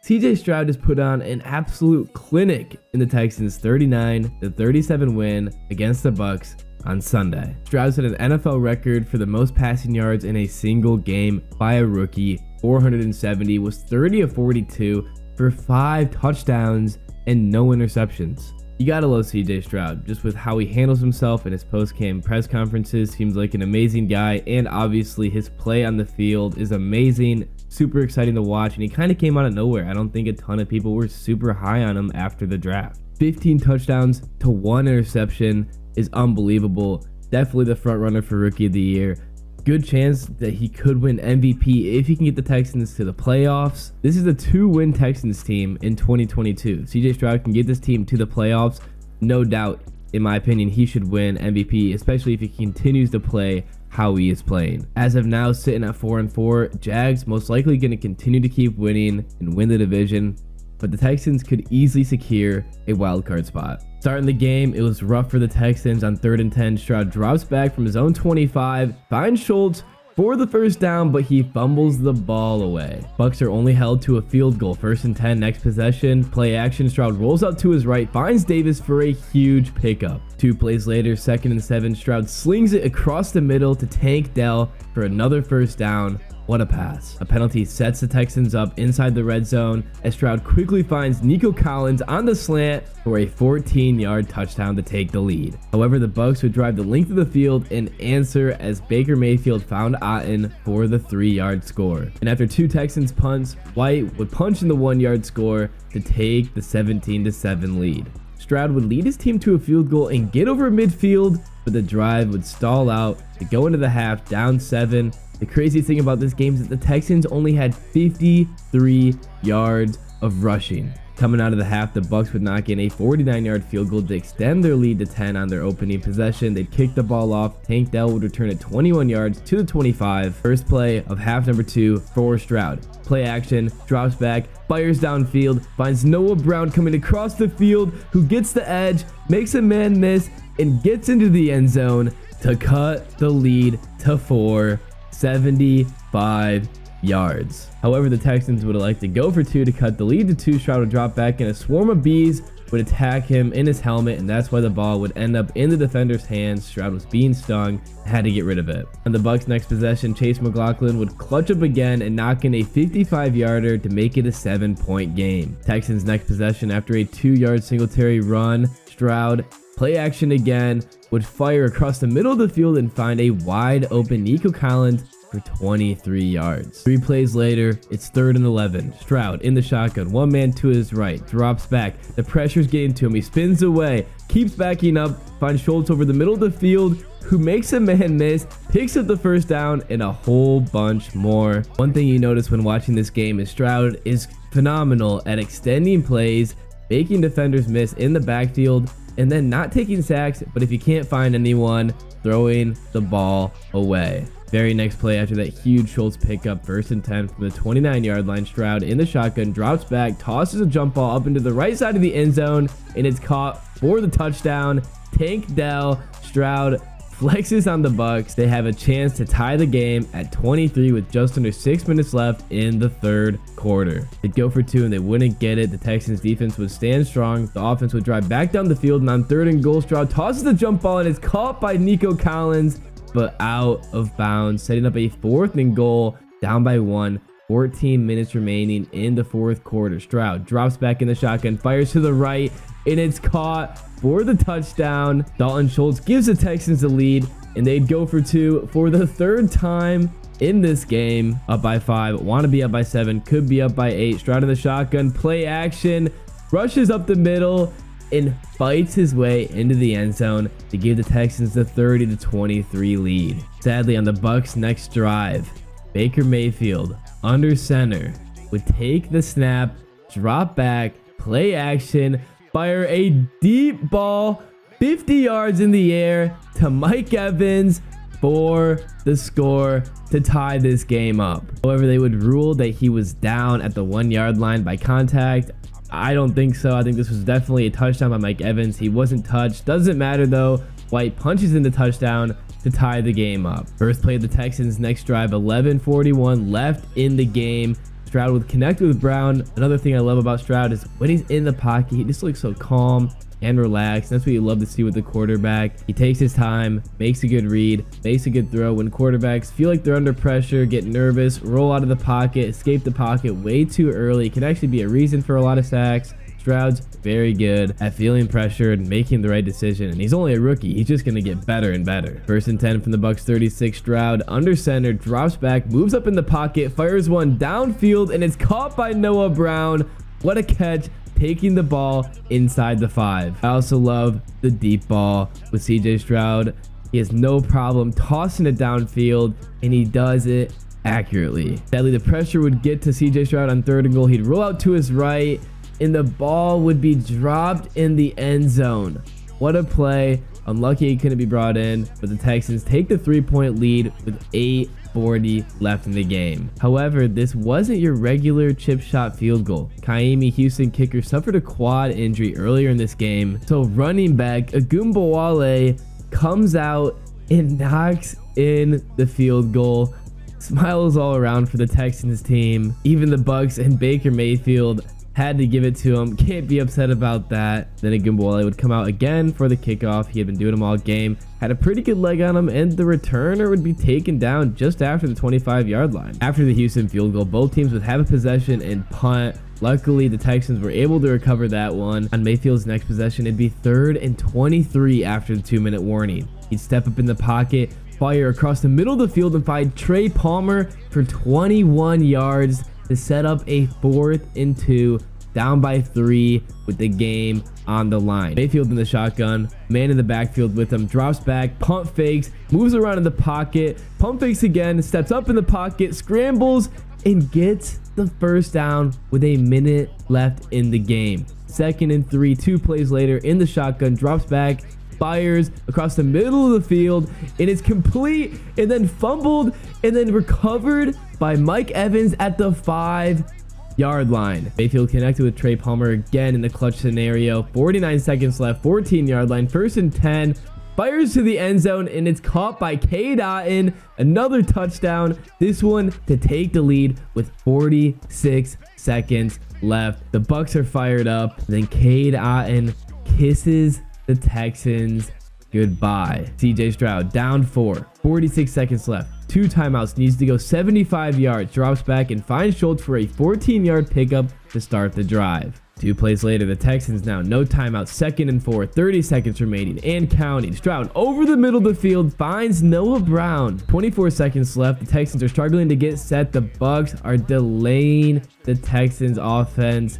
CJ Stroud has put on an absolute clinic in the Texans' 39-37 win against the Bucs on Sunday. Stroud set an NFL record for the most passing yards in a single game by a rookie. 470, was 30 of 42 for 5 touchdowns and no interceptions. You gotta love CJ Stroud, just with how he handles himself in his post-game press conferences. Seems like an amazing guy, and obviously his play on the field is amazing. Super exciting to watch, and he kind of came out of nowhere. I don't think a ton of people were super high on him after the draft. 15 touchdowns to 1 interception is unbelievable. Definitely the front runner for Rookie of the Year. Good chance that he could win MVP if he can get the Texans to the playoffs. This is a 2-win Texans team in 2022. CJ Stroud can get this team to the playoffs. No doubt, in my opinion, he should win MVP, especially if he continues to play how he is playing. As of now, sitting at 4-4, Jags most likely going to continue to keep winning and win the division, but the Texans could easily secure a wildcard spot. Starting the game, it was rough for the Texans. On 3rd and 10, Stroud drops back from his own 25, finds Schultz for the first down, but he fumbles the ball away. Bucs are only held to a field goal. 1st and 10, next possession, play action. Stroud rolls out to his right, finds Davis for a huge pickup. 2 plays later, 2nd and 7, Stroud slings it across the middle to Tank Dell for another first down. What a pass. A penalty sets the Texans up inside the red zone as Stroud quickly finds Nico Collins on the slant for a 14-yard touchdown to take the lead. However, the Bucs would drive the length of the field and answer as Baker Mayfield found Otten for the 3-yard score. And after 2 Texans punts, White would punch in the 1-yard score to take the 17-7 lead. Stroud would lead his team to a field goal and get over midfield, but the drive would stall out to go into the half down 7. The crazy thing about this game is that the Texans only had 53 yards of rushing. Coming out of the half, the Bucs would knock in a 49-yard field goal to extend their lead to 10 on their opening possession. They'd kick the ball off. Tank Dell would return it 21 yards to the 25. First play of half number 2 for Stroud. Play action, drops back, fires downfield, finds Noah Brown coming across the field, who gets the edge, makes a man miss, and gets into the end zone to cut the lead to 4. 75 yards. However, the Texans would elect to go for 2 to cut the lead to 2. Stroud would drop back, and a swarm of bees would attack him in his helmet, and that's why the ball would end up in the defender's hands. Stroud was being stung, had to get rid of it. On the Bucs' next possession, Chase McLaughlin would clutch up again and knock in a 55-yarder to make it a 7-point game. Texans' next possession, after a 2-yard Singletary run, Stroud, play action again, would fire across the middle of the field and find a wide open Nico Collins for 23 yards. 3 plays later, it's 3rd and 11. Stroud in the shotgun, 1 man to his right, drops back. The pressure's getting to him. He spins away, keeps backing up, finds Schultz over the middle of the field, who makes a man miss, picks up the first down, and a whole bunch more. One thing you notice when watching this game is Stroud is phenomenal at extending plays, making defenders miss in the backfield, and then not taking sacks, but if you can't find anyone, throwing the ball away. Very next play, after that huge Schultz pickup, 1st and 10 from the 29-yard line, Stroud in the shotgun, drops back, tosses a jump ball up into the right side of the end zone, and it's caught for the touchdown. Tank Dell. Stroud flexes on the Bucs. They have a chance to tie the game at 23 with just under 6 minutes left in the 3rd quarter. They'd go for 2 and they wouldn't get it. The Texans defense would stand strong. The offense would drive back down the field, and on 3rd and goal, Stroud tosses the jump ball and it's caught by Nico Collins, but out of bounds, setting up a 4th and goal, down by 1. 14 minutes remaining in the 4th quarter. Stroud drops back in the shotgun, fires to the right, and it's caught for the touchdown. Dalton Schultz gives the Texans the lead, and they'd go for 2 for the 3rd time in this game. Up by 5, want to be up by 7, could be up by 8. Stroud in the shotgun, play action, rushes up the middle, and fights his way into the end zone to give the Texans the 30-23 lead. Sadly, on the Bucs' next drive, Baker Mayfield, under center, would take the snap, drop back, play action, fire a deep ball 50 yards in the air to Mike Evans for the score to tie this game up. However, they would rule that he was down at the 1-yard line by contact. I don't think so. I think this was definitely a touchdown by Mike Evans. He wasn't touched. Doesn't matter though. White punches in the touchdown to tie the game up. First play of the Texans' next drive, 11:41 left in the game. Stroud would connect with Brown. Another thing I love about Stroud is when he's in the pocket, he just looks so calm and relaxed. That's what you love to see with the quarterback. He takes his time, makes a good read, makes a good throw. When quarterbacks feel like they're under pressure, get nervous, roll out of the pocket, escape the pocket way too early, it can actually be a reason for a lot of sacks. Stroud's very good at feeling pressured and making the right decision, and he's only a rookie. He's just going to get better and better. 1st and 10 from the Bucs 36. Stroud under center, drops back, moves up in the pocket, fires one downfield, and it's caught by Noah Brown. What a catch, taking the ball inside the 5. I also love the deep ball with CJ Stroud. He has no problem tossing it downfield, and he does it accurately. Sadly, the pressure would get to CJ Stroud on 3rd and goal. He'd roll out to his right, and the ball would be dropped in the end zone. What a play. Unlucky he couldn't be brought in, but the Texans take the 3-point lead with 8:40 left in the game. However, this wasn't your regular chip shot field goal. Kaimi, Houston kicker, suffered a quad injury earlier in this game, so running back Agumbawale comes out and knocks in the field goal. Smiles all around for the Texans team. Even the Bucs and Baker Mayfield had to give it to him. Can't be upset about that. Then Agumbawale would come out again for the kickoff. He had been doing them all game. Had a pretty good leg on him, and the returner would be taken down just after the 25-yard line. After the Houston field goal, both teams would have a possession and punt. Luckily, the Texans were able to recover that one. On Mayfield's next possession, it'd be 3rd and 23 after the 2-minute warning. He'd step up in the pocket, fire across the middle of the field, and find Trey Palmer for 21 yards to set up a 4th and 2, down by 3 with the game on the line. Mayfield in the shotgun, man in the backfield with him, drops back, pump fakes, moves around in the pocket, pump fakes again, steps up in the pocket, scrambles, and gets the 1st down with a minute left in the game. 2nd and 3, 2 plays later in the shotgun, drops back, fires across the middle of the field, and it's complete, and then fumbled, and then recovered by Mike Evans at the 5-yard line. Mayfield connected with Trey Palmer again in the clutch scenario. 49 seconds left, 14-yard line, 1st and 10. Fires to the end zone, and it's caught by Cade Otton. Another touchdown, this one to take the lead with 46 seconds left. The Bucs are fired up. Then Cade Otton kisses the Texans goodbye. CJ Stroud down 4, 46 seconds left, 2 timeouts, needs to go 75 yards, drops back and finds Schultz for a 14-yard pickup to start the drive. 2 plays later, the Texans now no timeouts, 2nd and 4, 30 seconds remaining and counting. Stroud over the middle of the field finds Noah Brown. 24 seconds left. The Texans are struggling to get set. The Bucs are delaying the Texans offense.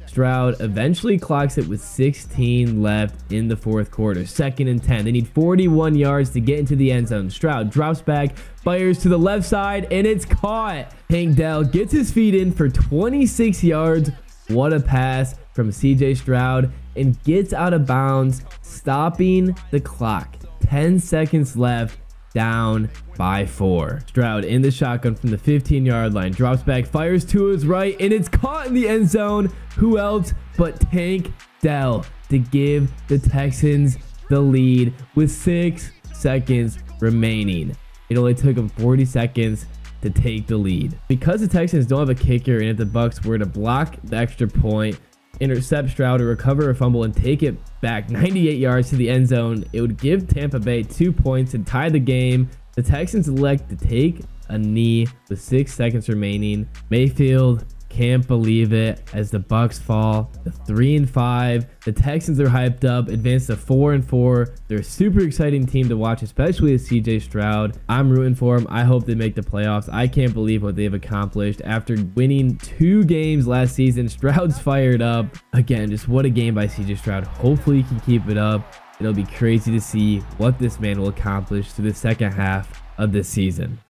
Stroud eventually clocks it with 16 left in the 4th quarter. 2nd and 10. They need 41 yards to get into the end zone. Stroud drops back, fires to the left side, and it's caught. Hank Dell gets his feet in for 26 yards. What a pass from CJ Stroud, and gets out of bounds, stopping the clock. 10 seconds left, down by 4. Stroud in the shotgun from the 15-yard line, drops back, fires to his right, and it's caught in the end zone. Who else but Tank Dell to give the Texans the lead with 6 seconds remaining. It only took him 40 seconds to take the lead. Because the Texans don't have a kicker, and if the Bucs were to block the extra point, intercept Stroud, or recover a fumble and take it back 98 yards to the end zone, it would give Tampa Bay 2 points and tie the game. The Texans elect to take a knee with 6 seconds remaining. Mayfield can't believe it as the Bucs fall to 3-5. The Texans are hyped up, advanced to 4-4. They're a super exciting team to watch, especially as CJ Stroud. I'm rooting for them. I hope they make the playoffs. I can't believe what they've accomplished after winning 2 games last season. Stroud's fired up. Again, just what a game by CJ Stroud. Hopefully he can keep it up. It'll be crazy to see what this man will accomplish through the second half of this season.